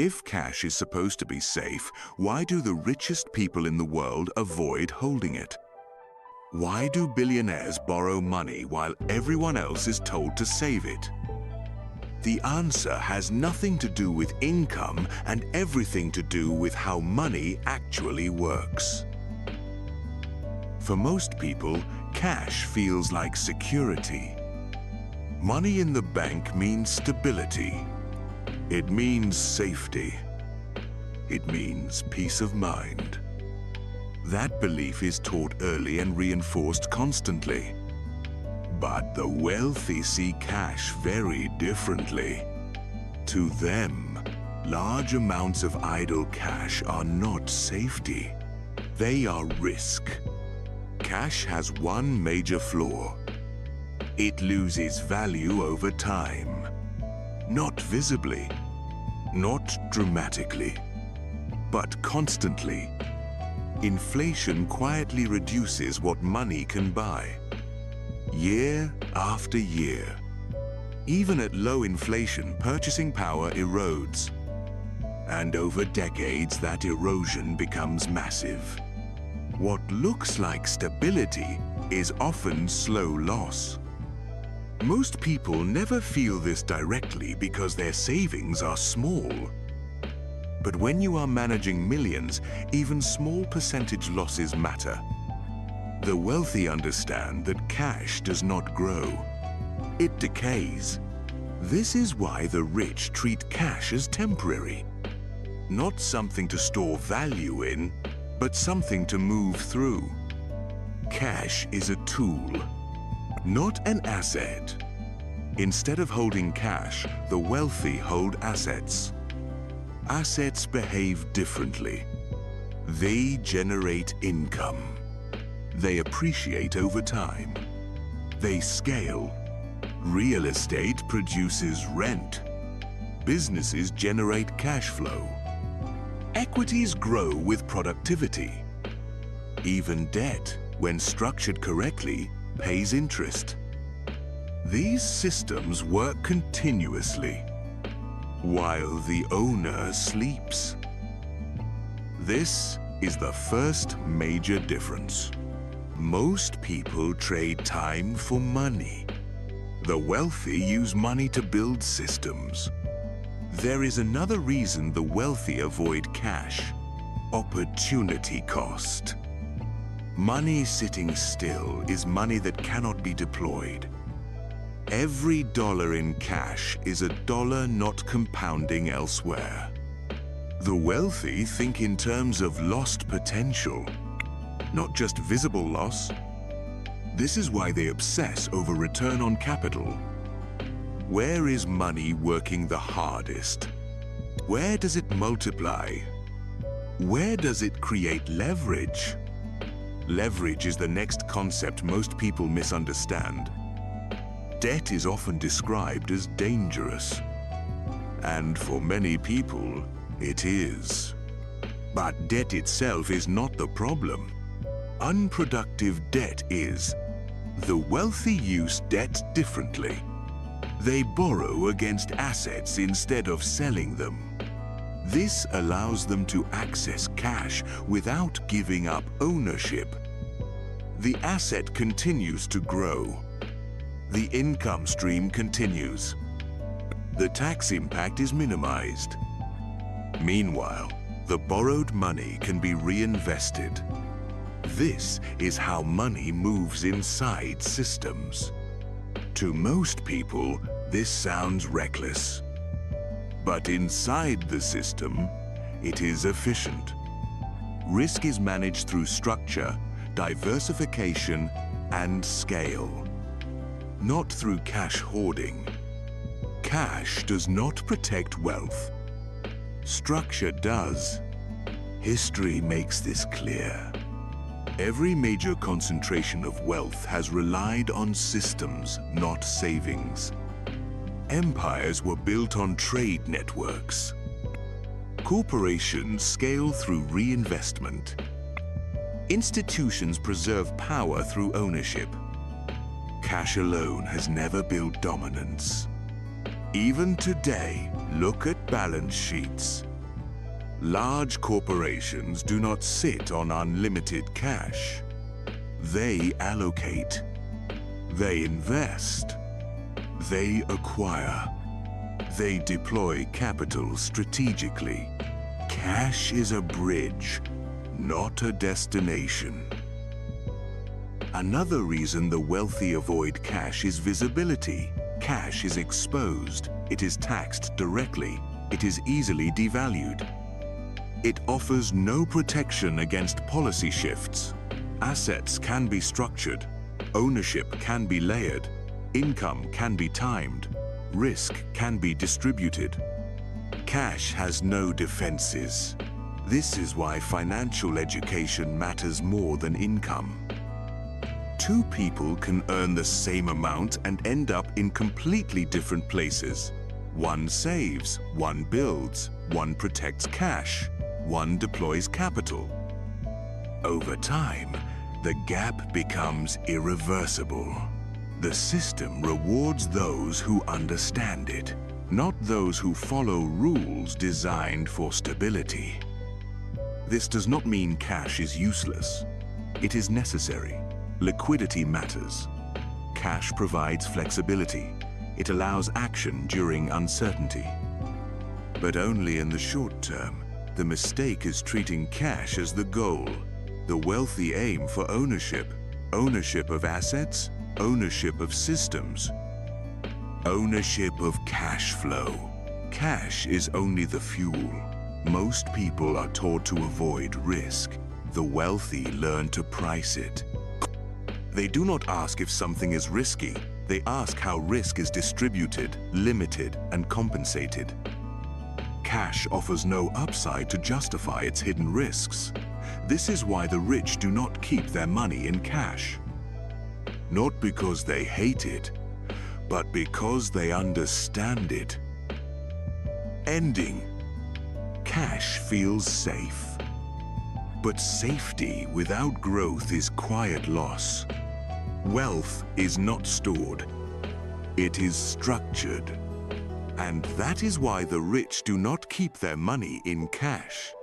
If cash is supposed to be safe, why do the richest people in the world avoid holding it? Why do billionaires borrow money while everyone else is told to save it? The answer has nothing to do with income and everything to do with how money actually works. For most people, cash feels like security. Money in the bank means stability. It means safety. It means peace of mind. That belief is taught early and reinforced constantly. But the wealthy see cash very differently. To them, large amounts of idle cash are not safety. They are risk. Cash has one major flaw. It loses value over time. Not visibly, not dramatically, but constantly. Inflation quietly reduces what money can buy. Year after year. Even at low inflation, purchasing power erodes. And over decades, that erosion becomes massive. What looks like stability is often slow loss. Most people never feel this directly because their savings are small. But when you are managing millions, even small percentage losses matter. The wealthy understand that cash does not grow. It decays. This is why the rich treat cash as temporary. Not something to store value in, but something to move through. Cash is a tool, not an asset. Instead of holding cash, the wealthy hold assets. Assets behave differently. They generate income. They appreciate over time. They scale. Real estate produces rent. Businesses generate cash flow. Equities grow with productivity. Even debt, when structured correctly, pays interest. These systems work continuously, while the owner sleeps. This is the first major difference. Most people trade time for money. The wealthy use money to build systems. There is another reason the wealthy avoid cash: opportunity cost. Money sitting still is money that cannot be deployed. Every dollar in cash is a dollar not compounding elsewhere. The wealthy think in terms of lost potential, not just visible loss. This is why they obsess over return on capital. Where is money working the hardest? Where does it multiply? Where does it create leverage? Leverage is the next concept most people misunderstand. Debt is often described as dangerous. And for many people, it is. But debt itself is not the problem. Unproductive debt is. The wealthy use debt differently. They borrow against assets instead of selling them. This allows them to access cash without giving up ownership. The asset continues to grow. The income stream continues. The tax impact is minimized. Meanwhile, the borrowed money can be reinvested. This is how money moves inside systems. To most people, this sounds reckless. But inside the system, it is efficient. Risk is managed through structure, diversification, and scale. Not through cash hoarding. Cash does not protect wealth. Structure does. History makes this clear. Every major concentration of wealth has relied on systems, not savings. Empires were built on trade networks. Corporations scale through reinvestment. Institutions preserve power through ownership. Cash alone has never built dominance. Even today, look at balance sheets. Large corporations do not sit on unlimited cash. They allocate. They invest. They acquire. They deploy capital strategically. Cash is a bridge, not a destination. Another reason the wealthy avoid cash is visibility. Cash is exposed. It is taxed directly. It is easily devalued. It offers no protection against policy shifts. Assets can be structured. Ownership can be layered. Income can be timed. Risk can be distributed. Cash has no defenses. This is why financial education matters more than income. Two people can earn the same amount and end up in completely different places. One saves, one builds, one protects cash, one deploys capital. Over time, the gap becomes irreversible. The system rewards those who understand it, not those who follow rules designed for stability. This does not mean cash is useless. It is necessary. Liquidity matters. Cash provides flexibility. It allows action during uncertainty. But only in the short term. The mistake is treating cash as the goal. The wealthy aim for ownership. Ownership of assets, ownership of systems, ownership of cash flow. Cash is only the fuel. Most people are taught to avoid risk. The wealthy learn to price it. They do not ask if something is risky. They ask how risk is distributed, limited, and compensated. Cash offers no upside to justify its hidden risks. This is why the rich do not keep their money in cash. Not because they hate it, but because they understand it. Ending. Cash feels safe. But safety without growth is quiet loss. Wealth is not stored. It is structured. And that is why the rich do not keep their money in cash.